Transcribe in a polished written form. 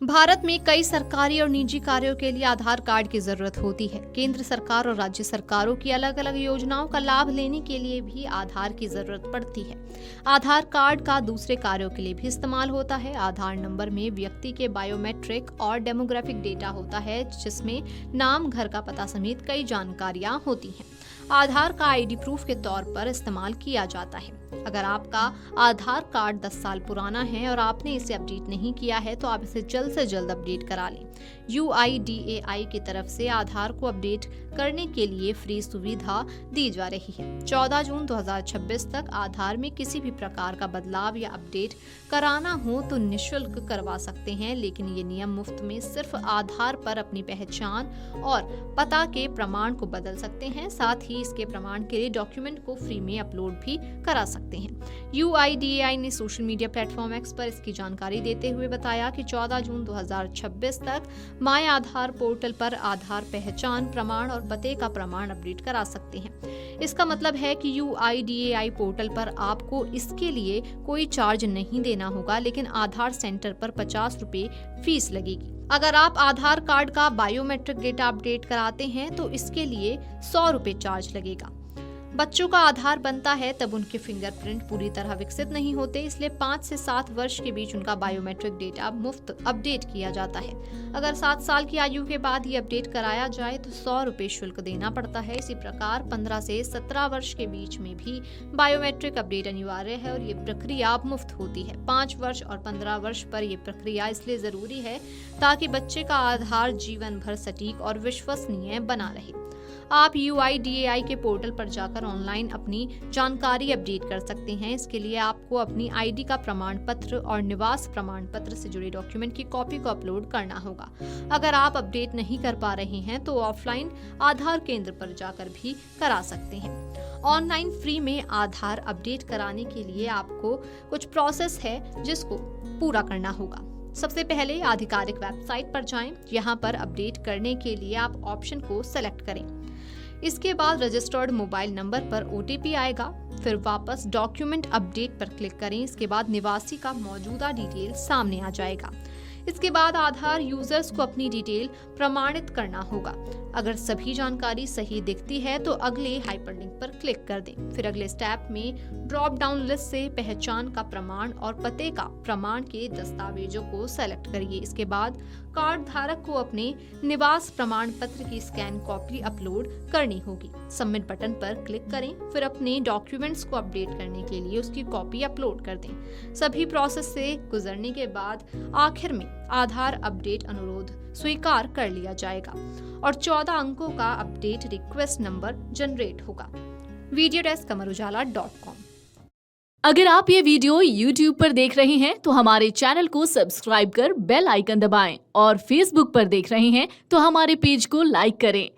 भारत में कई सरकारी और निजी कार्यों के लिए आधार कार्ड की जरूरत होती है। केंद्र सरकार और राज्य सरकारों की अलग अलग योजनाओं का लाभ लेने के लिए भी आधार की जरूरत पड़ती है। आधार कार्ड का दूसरे कार्यों के लिए भी इस्तेमाल होता है। आधार नंबर में व्यक्ति के बायोमेट्रिक और डेमोग्राफिक डेटा होता है, जिसमें नाम, घर का पता समेत कई जानकारियां होती हैं। आधार का आईडी प्रूफ के तौर पर इस्तेमाल किया जाता है। अगर आपका आधार कार्ड 10 साल पुराना है और आपने इसे अपडेट नहीं किया है तो आप इसे जल्द से जल्द अपडेट करा लें। UIDAI की तरफ से आधार को अपडेट करने के लिए फ्री सुविधा दी जा रही है। 14 जून 2026 तक आधार में किसी भी प्रकार का बदलाव या अपडेट कराना हो तो निःशुल्क करवा सकते हैं, लेकिन ये नियम मुफ्त में सिर्फ आधार पर अपनी पहचान और पता के प्रमाण को बदल सकते हैं। साथ ही इसके प्रमाण के लिए डॉक्यूमेंट को फ्री में अपलोड भी करा सकते हैं। UIDAI ने सोशल मीडिया प्लेटफॉर्म X पर इसकी जानकारी देते हुए बताया कि 14 जून 2026 तक माय आधार पोर्टल पर आधार पहचान प्रमाण और पते का प्रमाण अपडेट करा सकते हैं। इसका मतलब है कि UIDAI पोर्टल पर आपको इसके लिए कोई चार्ज नहीं देना होगा, लेकिन आधार सेंटर पर 50 रुपए फीस लगेगी। अगर आप आधार कार्ड का बायोमेट्रिक डेटा अपडेट कराते हैं तो इसके लिए 100 रुपए चार्ज लगेगा। बच्चों का आधार बनता है तब उनके फिंगरप्रिंट पूरी तरह विकसित नहीं होते, इसलिए 5 से 7 वर्ष के बीच उनका बायोमेट्रिक डेटा मुफ्त अपडेट किया जाता है। अगर 7 साल की आयु के बाद ये अपडेट कराया जाए तो 100 रुपए शुल्क देना पड़ता है। इसी प्रकार 15 से 17 वर्ष के बीच में भी बायोमेट्रिक अपडेट अनिवार्य है और ये प्रक्रिया मुफ्त होती है। 5 वर्ष और 15 वर्ष पर यह प्रक्रिया इसलिए जरूरी है ताकि बच्चे का आधार जीवन भर सटीक और विश्वसनीय बना रहे। आप UIDAI के पोर्टल पर जाकर ऑनलाइन अपनी जानकारी अपडेट कर सकते हैं। इसके लिए आपको अपनी ID का प्रमाण पत्र और निवास प्रमाण पत्र से जुड़े डॉक्यूमेंट की कॉपी को अपलोड करना होगा। अगर आप अपडेट नहीं कर पा रहे हैं तो ऑफलाइन आधार केंद्र पर जाकर भी करा सकते हैं। ऑनलाइन फ्री में आधार अपडेट कराने के लिए आपको कुछ प्रोसेस है जिसको पूरा करना होगा। सबसे पहले आधिकारिक वेबसाइट पर जाएं। यहाँ पर अपडेट करने के लिए आप ऑप्शन को सेलेक्ट करें। इसके बाद रजिस्टर्ड मोबाइल नंबर पर OTP आएगा। फिर वापस डॉक्यूमेंट अपडेट पर क्लिक करें। इसके बाद निवासी का मौजूदा डिटेल सामने आ जाएगा। इसके बाद आधार यूजर्स को अपनी डिटेल प्रमाणित करना होगा। अगर सभी जानकारी सही दिखती है तो अगले हाइपरलिंक पर क्लिक कर दें। फिर अगले स्टेप में ड्रॉप डाउन लिस्ट से पहचान का प्रमाण और पते का प्रमाण के दस्तावेजों को सेलेक्ट करिए। इसके बाद कार्ड धारक को अपने निवास प्रमाण पत्र की स्कैन कॉपी अपलोड करनी होगी। सबमिट बटन पर क्लिक करें। फिर अपने डॉक्यूमेंट्स को अपडेट करने के लिए उसकी कॉपी अपलोड कर दें। सभी प्रोसेस से गुजरने के बाद आखिर में आधार अपडेट अनुरोध स्वीकार कर लिया जाएगा और 14 अंकों का अपडेट रिक्वेस्ट नंबर जनरेट होगा। Video desk amarujala.com। अगर आप ये वीडियो YouTube पर देख रहे हैं तो हमारे चैनल को सब्सक्राइब कर बेल आइकन दबाएं और Facebook पर देख रहे हैं तो हमारे पेज को लाइक करें।